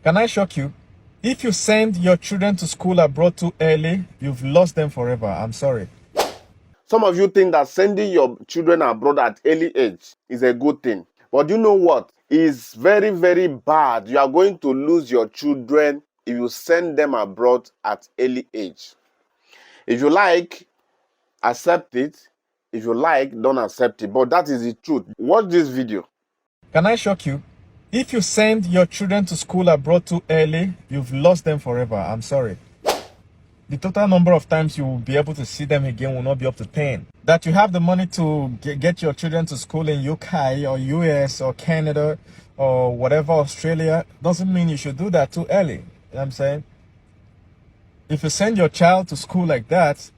Can I shock you? If you send your children to school abroad too early, you've lost them forever. I'm sorry. Some of you think that sending your children abroad at early age is a good thing. But you know what? It's very, very bad. You are going to lose your children if you send them abroad at early age. If you like, accept it. If you like, don't accept it. But that is the truth. Watch this video. Can I shock you? If you send your children to school abroad too early, you've lost them forever. I'm sorry. The total number of times you will be able to see them again will not be up to 10. That you have the money to get your children to school in UK or US or Canada or whatever, Australia, doesn't mean you should do that too early. You know what I'm saying? If you send your child to school like that,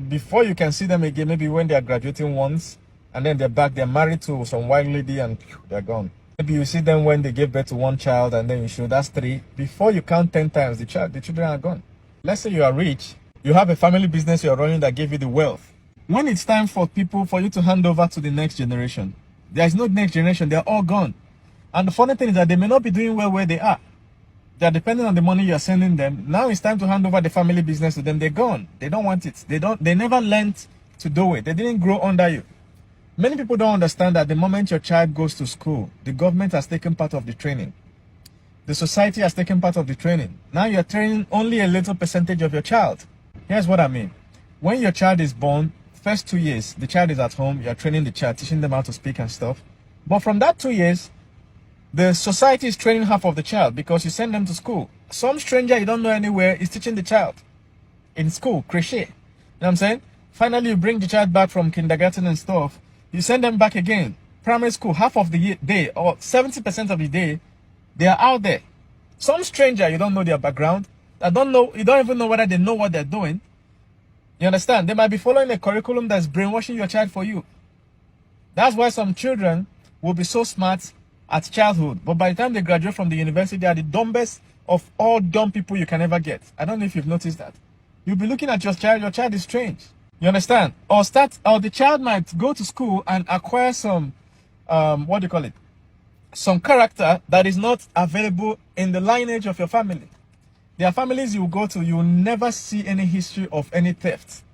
before you can see them again, maybe when they are graduating once, and then they're back, they're married to some white lady and they're gone. Maybe you see them when they give birth to one child and then you show that's 3. Before you count 10 times, the children are gone. Let's say you are rich, you have a family business you're running that gave you the wealth. When it's time for you to hand over to the next generation, there is no next generation, they're all gone. And the funny thing is that they may not be doing well where they are. They're depending on the money you're sending them. Now it's time to hand over the family business to them. They're gone. They don't want it. They never learned to do it. They didn't grow under you. Many people don't understand that the moment your child goes to school, the government has taken part of the training. The society has taken part of the training. Now you're training only a little percentage of your child. Here's what I mean. When your child is born, first 2 years, the child is at home. You're training the child, teaching them how to speak and stuff. But from that 2 years, the society is training half of the child because you send them to school. Some stranger you don't know anywhere is teaching the child in school, crochet. You know what I'm saying? Finally, you bring the child back from kindergarten and stuff. You send them back again. Primary school, half of the day or 70% of the day, they are out there. Some stranger, you don't know their background. You don't even know whether they know what they're doing. You understand? They might be following a curriculum that's brainwashing your child for you. That's why some children will be so smart at childhood, but by the time they graduate from the university, they are the dumbest of all dumb people you can ever get. I don't know if you've noticed that. You'll be looking at your child is strange. You understand? Or the child might go to school and acquire some, some character that is not available in the lineage of your family. There are families you go to, you will never see any history of any theft.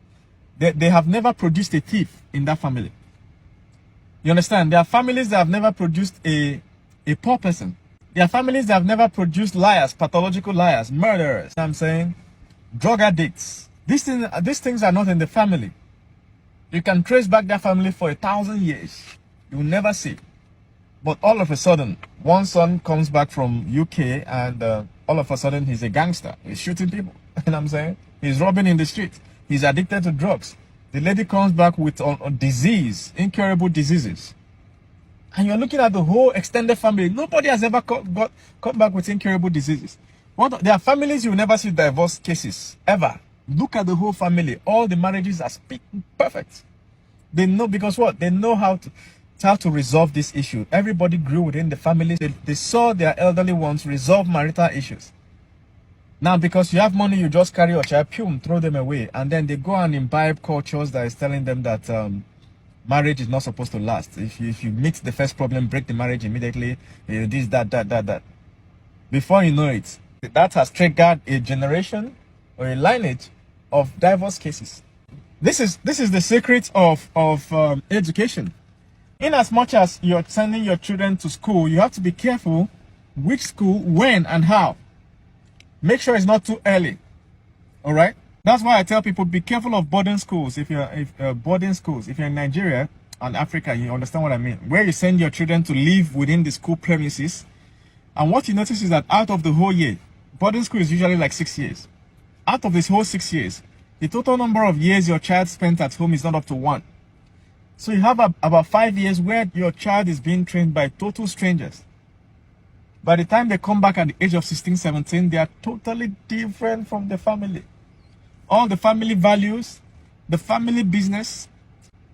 They have never produced a thief in that family. You understand? There are families that have never produced a poor person. There are families that have never produced liars, pathological liars, murderers. You know what I'm saying? Drug addicts. These things are not in the family. You can trace back that family for 1,000 years. You will never see. But all of a sudden, one son comes back from UK and all of a sudden he's a gangster. He's shooting people. You know what I'm saying? He's robbing in the street. He's addicted to drugs. The lady comes back with a disease, incurable diseases. And you're looking at the whole extended family. Nobody has ever come back with incurable diseases. There are families you will never see divorce cases, ever. Look at the whole family. All the marriages are perfect. They know, because what? They know how to resolve this issue. Everybody grew within the family. They saw their elderly ones resolve marital issues. Now, because you have money, you just carry your child, throw them away. And then they go and imbibe cultures that is telling them that marriage is not supposed to last. If you meet the first problem, break the marriage immediately. This, that. Before you know it, that has triggered a generation or a lineage of divorce cases. This is the secret of education. In as much as you're sending your children to school, you have to be careful which school, when, and how. Make sure it's not too early. All right. That's why I tell people, be careful of boarding schools. If you're in Nigeria and Africa, you understand what I mean. Where you send your children to live within the school premises, and what you notice is that out of the whole year, boarding school is usually like 6 years. Out of this whole 6 years, the total number of years your child spent at home is not up to 1. So you have about 5 years where your child is being trained by total strangers. By the time they come back at the age of 16, 17, they are totally different from the family. All the family values, the family business,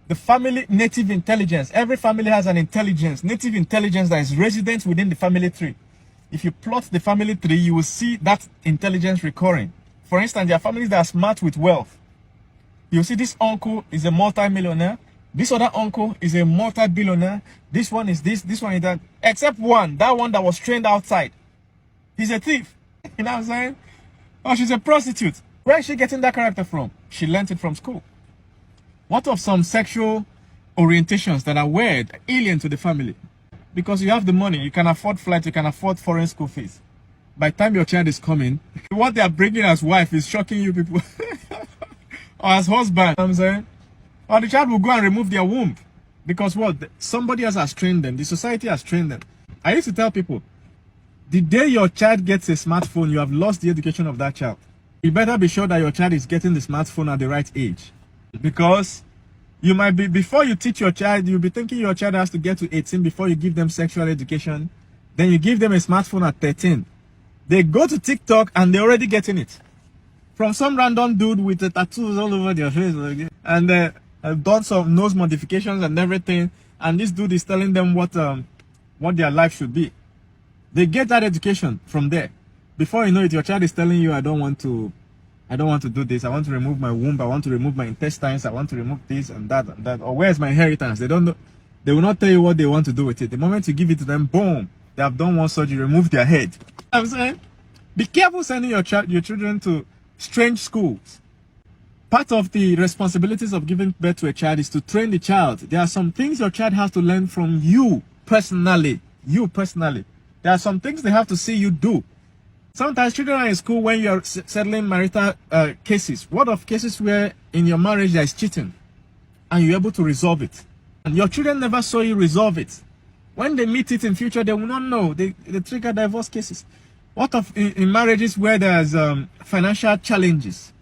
the family native intelligence. Every family has an intelligence, native intelligence that is resident within the family tree. If you plot the family tree, you will see that intelligence recurring. For instance, there are families that are smart with wealth. You see this uncle is a multi-millionaire. This other uncle is a multi-billionaire. This one is this one is that. Except one, that one that was trained outside. He's a thief. You know what I'm saying? Oh, she's a prostitute. Where is she getting that character from? She learned it from school. What of some sexual orientations that are weird, alien to the family? Because you have the money, you can afford flights, you can afford foreign school fees. By the time your child is coming, what they are bringing as wife is shocking you people. Or as husband, you know what I'm saying? Or the child will go and remove their womb. Because what? Somebody else has trained them. The society has trained them. I used to tell people, the day your child gets a smartphone, you have lost the education of that child. You better be sure that your child is getting the smartphone at the right age. Because you might be, before you teach your child, you'll be thinking your child has to get to 18 before you give them sexual education. Then you give them a smartphone at 13. They go to TikTok and they're already getting it. From some random dude with the tattoos all over their face. And have done some nose modifications and everything. And this dude is telling them what their life should be. They get that education from there. Before you know it, your child is telling you, I don't want to do this. I want to remove my womb. I want to remove my intestines. I want to remove this and that and that. Or where's my inheritance? They don't know. They will not tell you what they want to do with it. The moment you give it to them, boom, they have done one surgery, remove their head. You know what I'm saying? Be careful sending your children to strange schools. Part of the responsibilities of giving birth to a child is to train the child. There are some things your child has to learn from you personally. You personally. There are some things they have to see you do. Sometimes children are in school when you're settling marital cases. What of cases where in your marriage there is cheating and you're able to resolve it? And your children never saw you resolve it. When they meet it in future, they will not know. They trigger divorce cases. What of in marriages where there's financial challenges?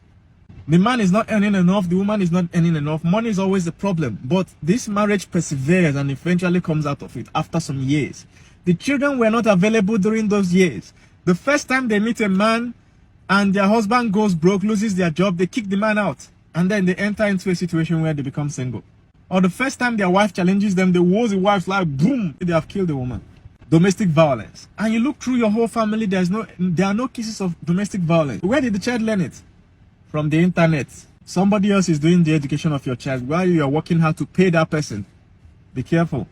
The man is not earning enough, the woman is not earning enough. Money is always the problem. But this marriage perseveres and eventually comes out of it after some years. The children were not available during those years. The first time they meet a man and their husband goes broke, loses their job, they kick the man out. And then they enter into a situation where they become single. Or the first time their wife challenges them, they woes the wife's like, boom, they have killed the woman. Domestic violence. And you look through your whole family, there are no cases of domestic violence. Where did the child learn it? From the internet. Somebody else is doing the education of your child while you are working hard to pay that person. Be careful.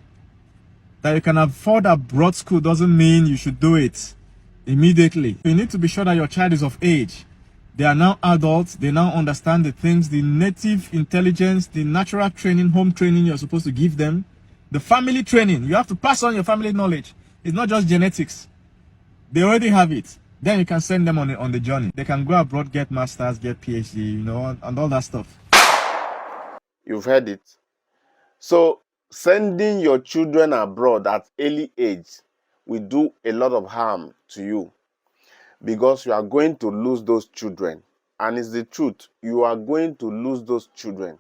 That you can afford a broad school doesn't mean you should do it immediately. You need to be sure that your child is of age. They are now adults. They now understand the things, the native intelligence, the natural training, home training you're supposed to give them. The family training. You have to pass on your family knowledge. It's not just genetics. They already have it. Then you can send them on the journey. They can go abroad, get masters, get PhD, you know, and all that stuff. You've heard it. So sending your children abroad at early age will do a lot of harm to you because you are going to lose those children. And it's the truth. You are going to lose those children.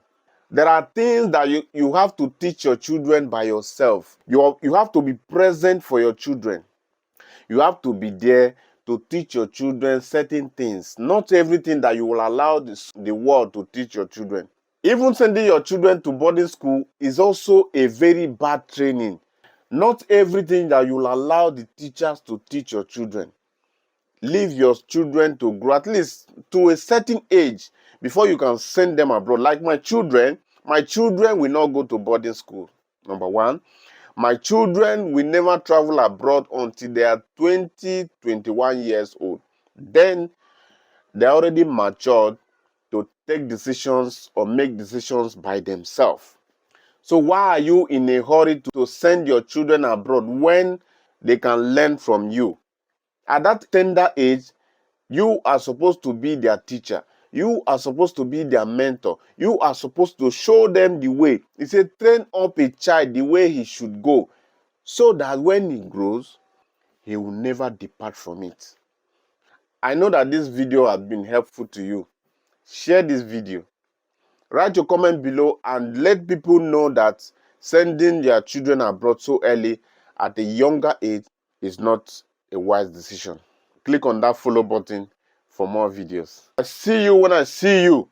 There are things that you have to teach your children by yourself. You have to be present for your children. You have to be there to teach your children certain things. Not everything that you will allow the world to teach your children. Even sending your children to boarding school is also a very bad training. Not everything that you will allow the teachers to teach your children. Leave your children to grow at least to a certain age before you can send them abroad. Like my children will not go to boarding school. Number one. My children will never travel abroad until they are 20, 21 years old. Then they're already matured to take decisions or make decisions by themselves. So why are you in a hurry to send your children abroad when they can learn from you? At that tender age, you are supposed to be their teacher. You are supposed to be their mentor. You are supposed to show them the way. He said, train up a child the way he should go, so that when he grows, he will never depart from it. I know that this video has been helpful to you. Share this video. Write your comment below and let people know that sending their children abroad so early at a younger age is not a wise decision. Click on that follow button for more videos. I see you when I see you.